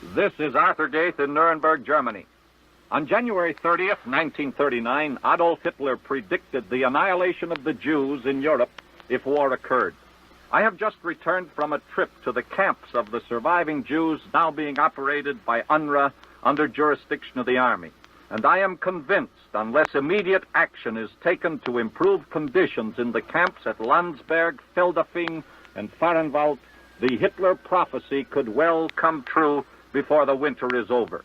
This is Arthur Gaith in Nuremberg, Germany. On January 30th, 1939, Adolf Hitler predicted the annihilation of the Jews in Europe if war occurred. I have just returned from a trip to the camps of the surviving Jews now being operated by UNRWA under jurisdiction of the Army. And I am convinced, unless immediate action is taken to improve conditions in the camps at Landsberg, Feldafing, and Fahrenwald, the Hitler prophecy could well come true before the winter is over.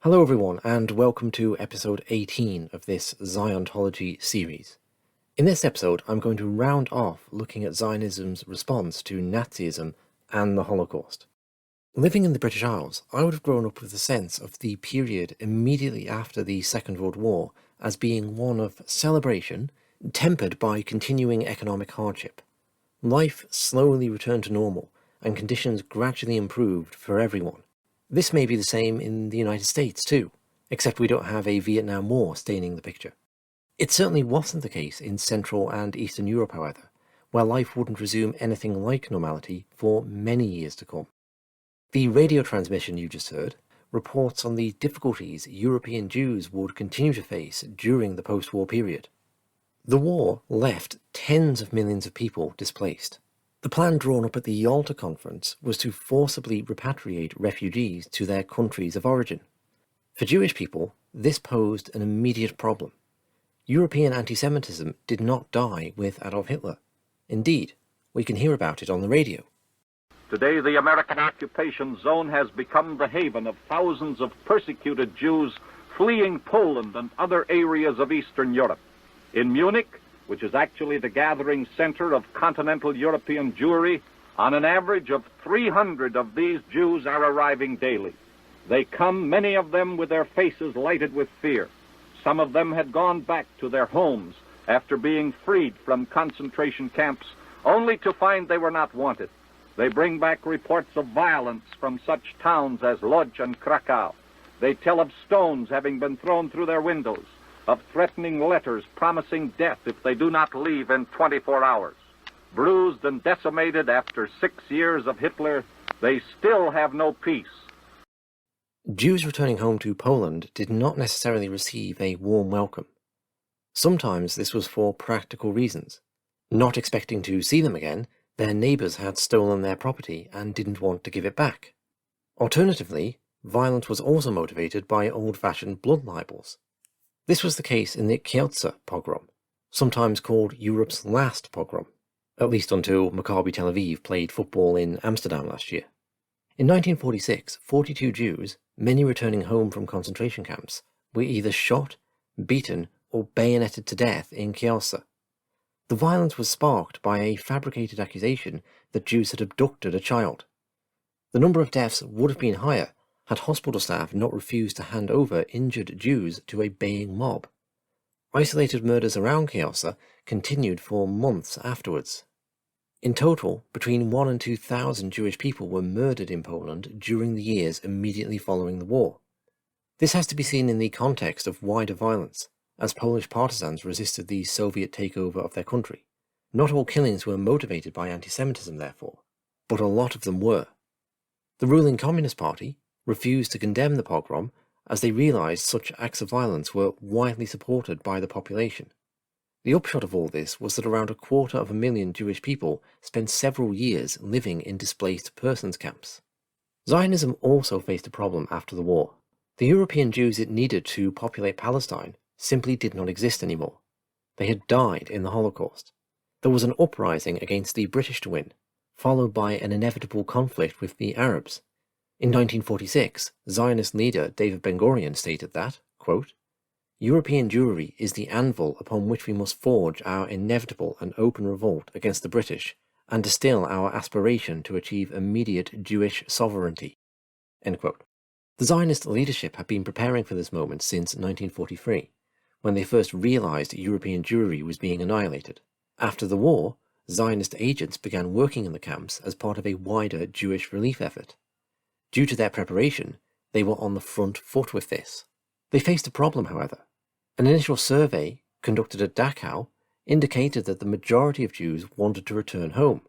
Hello everyone, and welcome to episode 18 of this Ziontology series. In this episode, I'm going to round off looking at Zionism's response to Nazism and the Holocaust. Living in the British Isles, I would have grown up with a sense of the period immediately after the Second World War as being one of celebration, tempered by continuing economic hardship. Life slowly returned to normal, and conditions gradually improved for everyone. This may be the same in the United States too, except we don't have a Vietnam War staining the picture. It certainly wasn't the case in Central and Eastern Europe, however, where life wouldn't resume anything like normality for many years to come. The radio transmission you just heard reports on the difficulties European Jews would continue to face during the post-war period. The war left tens of millions of people displaced. The plan drawn up at the Yalta Conference was to forcibly repatriate refugees to their countries of origin. For Jewish people, this posed an immediate problem. European anti-Semitism did not die with Adolf Hitler. Indeed, we can hear about it on the radio. Today, the American occupation zone has become the haven of thousands of persecuted Jews fleeing Poland and other areas of Eastern Europe. In Munich, which is actually the gathering center of continental European Jewry, on an average of 300 of these Jews are arriving daily. They come, many of them with their faces lighted with fear. Some of them had gone back to their homes after being freed from concentration camps, only to find they were not wanted. They bring back reports of violence from such towns as Lodz and Krakow. They tell of stones having been thrown through their windows, of threatening letters promising death if they do not leave in 24 hours. Bruised and decimated after 6 years of Hitler, they still have no peace. Jews returning home to Poland did not necessarily receive a warm welcome. Sometimes this was for practical reasons. Not expecting to see them again, their neighbours had stolen their property and didn't want to give it back. Alternatively, violence was also motivated by old-fashioned blood libels. This was the case in the Kielce pogrom, sometimes called Europe's last pogrom, at least until Maccabi Tel Aviv played football in Amsterdam last year. In 1946, 42 Jews, many returning home from concentration camps, were either shot, beaten, or bayoneted to death in Kielce. The violence was sparked by a fabricated accusation that Jews had abducted a child. The number of deaths would have been higher had hospital staff not refused to hand over injured Jews to a baying mob. Isolated murders around Kielce continued for months afterwards. In total, between 1,000 and 2,000 Jewish people were murdered in Poland during the years immediately following the war. This has to be seen in the context of wider violence, as Polish partisans resisted the Soviet takeover of their country. Not all killings were motivated by anti-Semitism, therefore, but a lot of them were. The ruling Communist Party refused to condemn the pogrom as they realised such acts of violence were widely supported by the population. The upshot of all this was that around 250,000 Jewish people spent several years living in displaced persons camps. Zionism also faced a problem after the war. The European Jews it needed to populate Palestine simply did not exist anymore. They had died in the Holocaust. There was an uprising against the British to win, followed by an inevitable conflict with the Arabs. In 1946, Zionist leader David Ben-Gurion stated that, quote, "European Jewry is the anvil upon which we must forge our inevitable and open revolt against the British and distill our aspiration to achieve immediate Jewish sovereignty." End quote. The Zionist leadership had been preparing for this moment since 1943, when they first realised European Jewry was being annihilated. After the war, Zionist agents began working in the camps as part of a wider Jewish relief effort. Due to their preparation, they were on the front foot with this. They faced a problem, however. An initial survey conducted at Dachau indicated that the majority of Jews wanted to return home,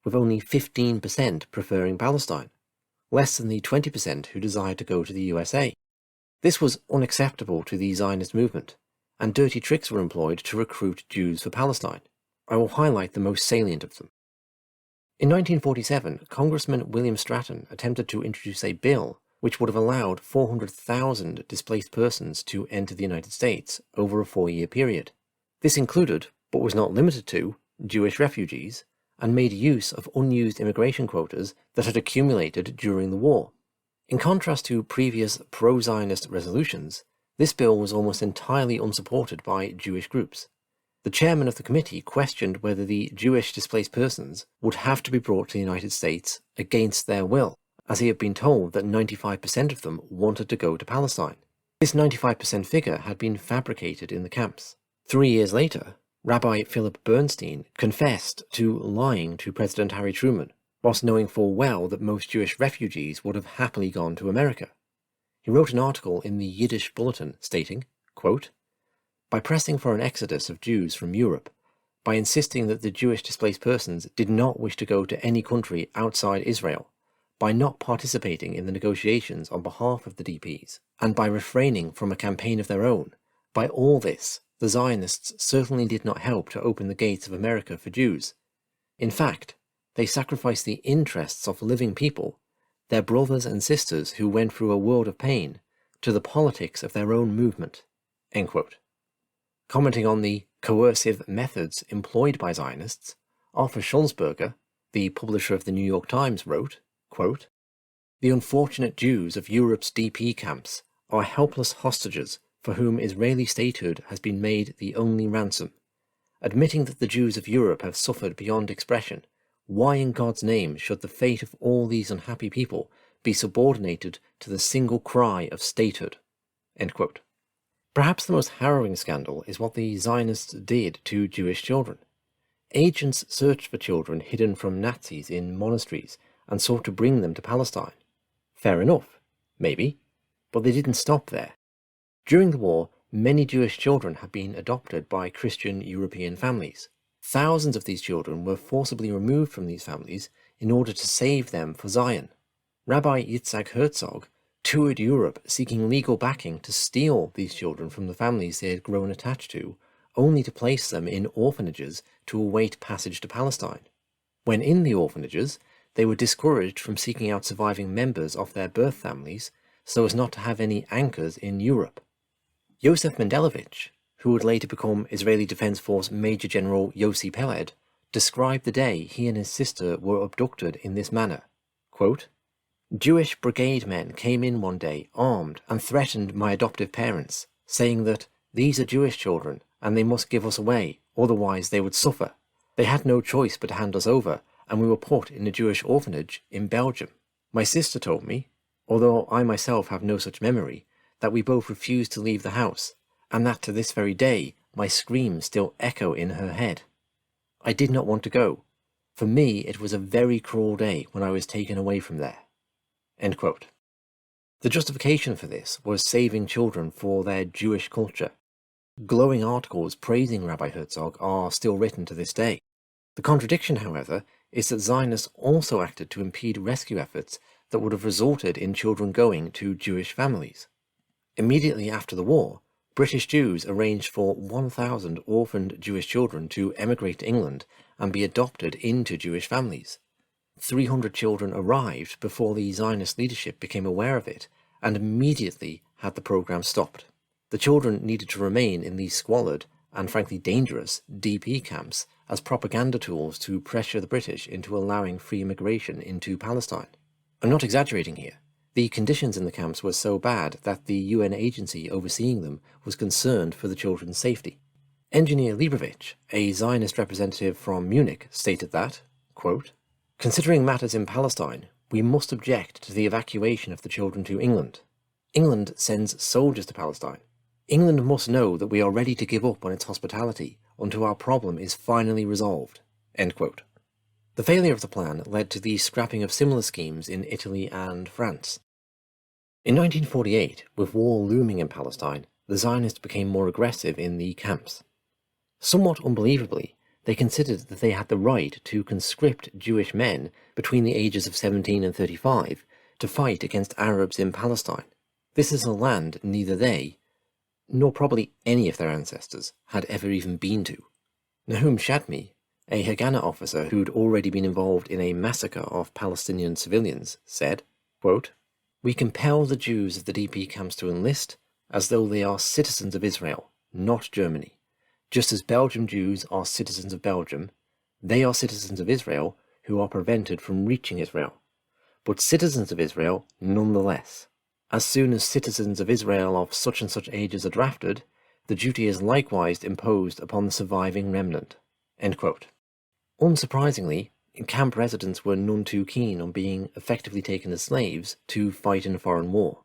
with only 15% preferring Palestine. less than the 20% who desired to go to the USA. This was unacceptable to the Zionist movement, and dirty tricks were employed to recruit Jews for Palestine. I will highlight the most salient of them. In 1947, Congressman William Stratton attempted to introduce a bill which would have allowed 400,000 displaced persons to enter the United States over a 4-year period. This included, but was not limited to, Jewish refugees, and made use of unused immigration quotas that had accumulated during the war. In contrast to previous pro-Zionist resolutions, this bill was almost entirely unsupported by Jewish groups. The chairman of the committee questioned whether the Jewish displaced persons would have to be brought to the United States against their will, as he had been told that 95% of them wanted to go to Palestine. This 95% figure had been fabricated in the camps. 3 years later, Rabbi Philip Bernstein confessed to lying to President Harry Truman, whilst knowing full well that most Jewish refugees would have happily gone to America. He wrote an article in the Yiddish Bulletin stating, quote, "By pressing for an exodus of Jews from Europe, by insisting that the Jewish displaced persons did not wish to go to any country outside Israel, by not participating in the negotiations on behalf of the DPs, and by refraining from a campaign of their own, by all this, the Zionists certainly did not help to open the gates of America for Jews. In fact, they sacrificed the interests of living people, their brothers and sisters who went through a world of pain, to the politics of their own movement." End quote. Commenting on the coercive methods employed by Zionists, Arthur Sulzberger, the publisher of the New York Times, wrote, quote, "The unfortunate Jews of Europe's DP camps are helpless hostages for whom Israeli statehood has been made the only ransom. Admitting that the Jews of Europe have suffered beyond expression, why in God's name should the fate of all these unhappy people be subordinated to the single cry of statehood?" End quote. Perhaps the most harrowing scandal is what the Zionists did to Jewish children. Agents searched for children hidden from Nazis in monasteries and sought to bring them to Palestine. Fair enough, maybe, but they didn't stop there. During the war, many Jewish children had been adopted by Christian European families. Thousands of these children were forcibly removed from these families in order to save them for Zion. Rabbi Yitzhak Herzog toured Europe seeking legal backing to steal these children from the families they had grown attached to, only to place them in orphanages to await passage to Palestine. When in the orphanages, they were discouraged from seeking out surviving members of their birth families so as not to have any anchors in Europe. Yosef Mendelevich, who would later become Israeli Defense Force Major General Yossi Peled, described the day he and his sister were abducted in this manner, quote, "Jewish brigade men came in one day armed and threatened my adoptive parents, saying that these are Jewish children and they must give us away, otherwise they would suffer. They had no choice but to hand us over, and we were put in a Jewish orphanage in Belgium. My sister told me, although I myself have no such memory, that we both refused to leave the house, and that to this very day my screams still echo in her head. I did not want to go. For me it was a very cruel day when I was taken away from there." End quote. The justification for this was saving children for their Jewish culture. Glowing articles praising Rabbi Herzog are still written to this day. The contradiction, however, is that Zionists also acted to impede rescue efforts that would have resulted in children going to Jewish families. Immediately after the war, British Jews arranged for 1,000 orphaned Jewish children to emigrate to England and be adopted into Jewish families. 300 children arrived before the Zionist leadership became aware of it and immediately had the program stopped. The children needed to remain in these squalid and frankly dangerous DP camps as propaganda tools to pressure the British into allowing free immigration into Palestine. I'm not exaggerating here. The conditions in the camps were so bad that the UN agency overseeing them was concerned for the children's safety. Engineer Leibovich, a Zionist representative from Munich, stated that, quote, "Considering matters in Palestine, we must object to the evacuation of the children to England. England sends soldiers to Palestine. England must know that we are ready to give up on its hospitality until our problem is finally resolved." End quote. The failure of the plan led to the scrapping of similar schemes in Italy and France. In 1948, with war looming in Palestine, the Zionists became more aggressive in the camps. Somewhat unbelievably, they considered that they had the right to conscript Jewish men between the ages of 17 and 35 to fight against Arabs in Palestine. This is a land neither they, nor probably any of their ancestors, had ever even been to. Nahum Shadmi, a Haganah officer who'd already been involved in a massacre of Palestinian civilians, said, quote, "We compel the Jews of the DP camps to enlist as though they are citizens of Israel, not Germany. Just as Belgium Jews are citizens of Belgium, they are citizens of Israel who are prevented from reaching Israel, but citizens of Israel nonetheless. As soon as citizens of Israel of such and such ages are drafted, the duty is likewise imposed upon the surviving remnant." End quote. Unsurprisingly, camp residents were none too keen on being effectively taken as slaves to fight in a foreign war.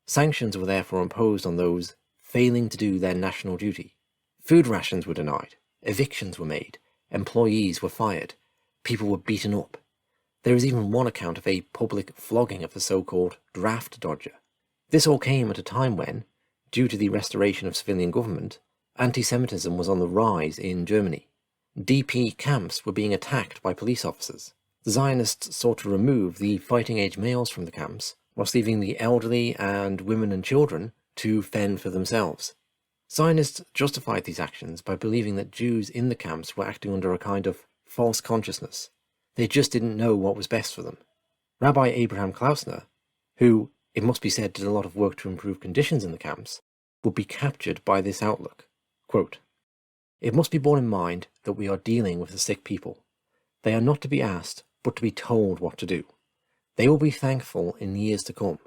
Sanctions were therefore imposed on those failing to do their national duty. Food rations were denied, evictions were made, employees were fired, people were beaten up. There is even one account of a public flogging of the so-called draft dodger. This all came at a time when, due to the restoration of civilian government, anti-Semitism was on the rise in Germany. DP camps were being attacked by police officers. The Zionists sought to remove the fighting-age males from the camps, whilst leaving the elderly and women and children to fend for themselves. Zionists justified these actions by believing that Jews in the camps were acting under a kind of false consciousness. They just didn't know what was best for them. Rabbi Abraham Klausner, who, it must be said, did a lot of work to improve conditions in the camps, would be captured by this outlook. Quote, "It must be borne in mind that we are dealing with a sick people. They are not to be asked, but to be told what to do. They will be thankful in years to come.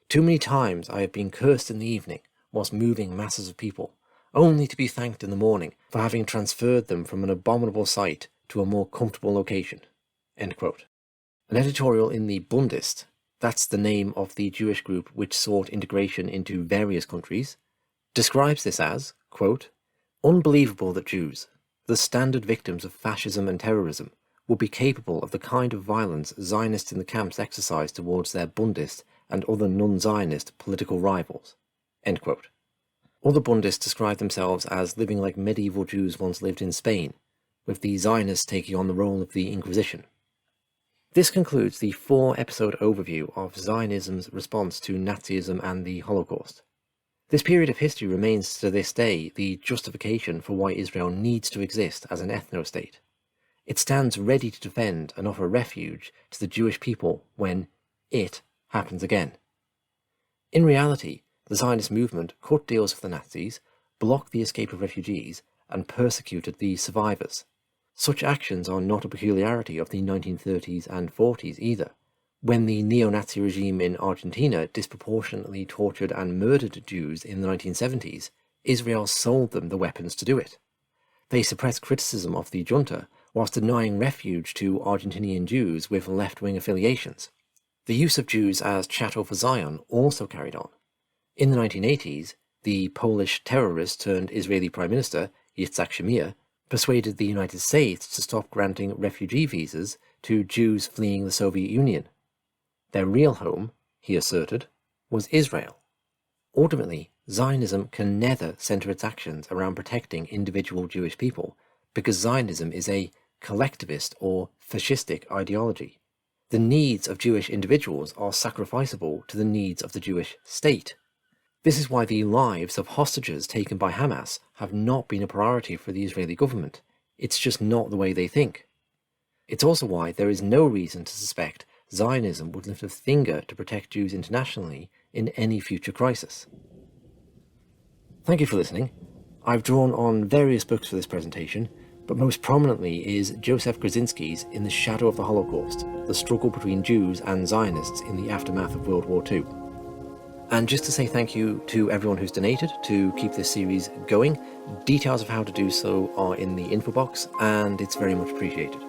Too many times I have been cursed in the evening whilst moving masses of people, only to be thanked in the morning for having transferred them from an abominable site to a more comfortable location." End quote. An editorial in the Bundist, that's the name of the Jewish group which sought integration into various countries, describes this as, quote, "Unbelievable that Jews, the standard victims of fascism and terrorism, would be capable of the kind of violence Zionists in the camps exercise towards their Bundist and other non-Zionist political rivals." End quote. Other Bundists describe themselves as living like medieval Jews once lived in Spain, with the Zionists taking on the role of the Inquisition. This concludes the 4-episode overview of Zionism's response to Nazism and the Holocaust. This period of history remains to this day the justification for why Israel needs to exist as an ethno-state. It stands ready to defend and offer refuge to the Jewish people when it happens again. In reality, the Zionist movement cut deals with the Nazis, blocked the escape of refugees, and persecuted the survivors. Such actions are not a peculiarity of the 1930s and 40s either, when the neo-Nazi regime in Argentina disproportionately tortured and murdered Jews in the 1970s. Israel sold them the weapons to do it. They suppressed criticism of the junta whilst denying refuge to Argentinian Jews with left-wing affiliations. The use of Jews as chattel for Zion also carried on. In the 1980s, the Polish terrorist-turned-Israeli Prime Minister, Yitzhak Shamir, persuaded the United States to stop granting refugee visas to Jews fleeing the Soviet Union. Their real home, he asserted, was Israel. Ultimately, Zionism can never centre its actions around protecting individual Jewish people, because Zionism is a collectivist or fascistic ideology. The needs of Jewish individuals are sacrificable to the needs of the Jewish state. This is why the lives of hostages taken by Hamas have not been a priority for the Israeli government. It's just not the way they think. It's also why there is no reason to suspect Zionism would lift a finger to protect Jews internationally in any future crisis. Thank you for listening. I've drawn on various books for this presentation, but most prominently is Joseph Grodzinsky's In the Shadow of the Holocaust, the struggle between Jews and Zionists in the aftermath of World War II. And just to say thank you to everyone who's donated to keep this series going. Details of how to do so are in the info box, and it's very much appreciated.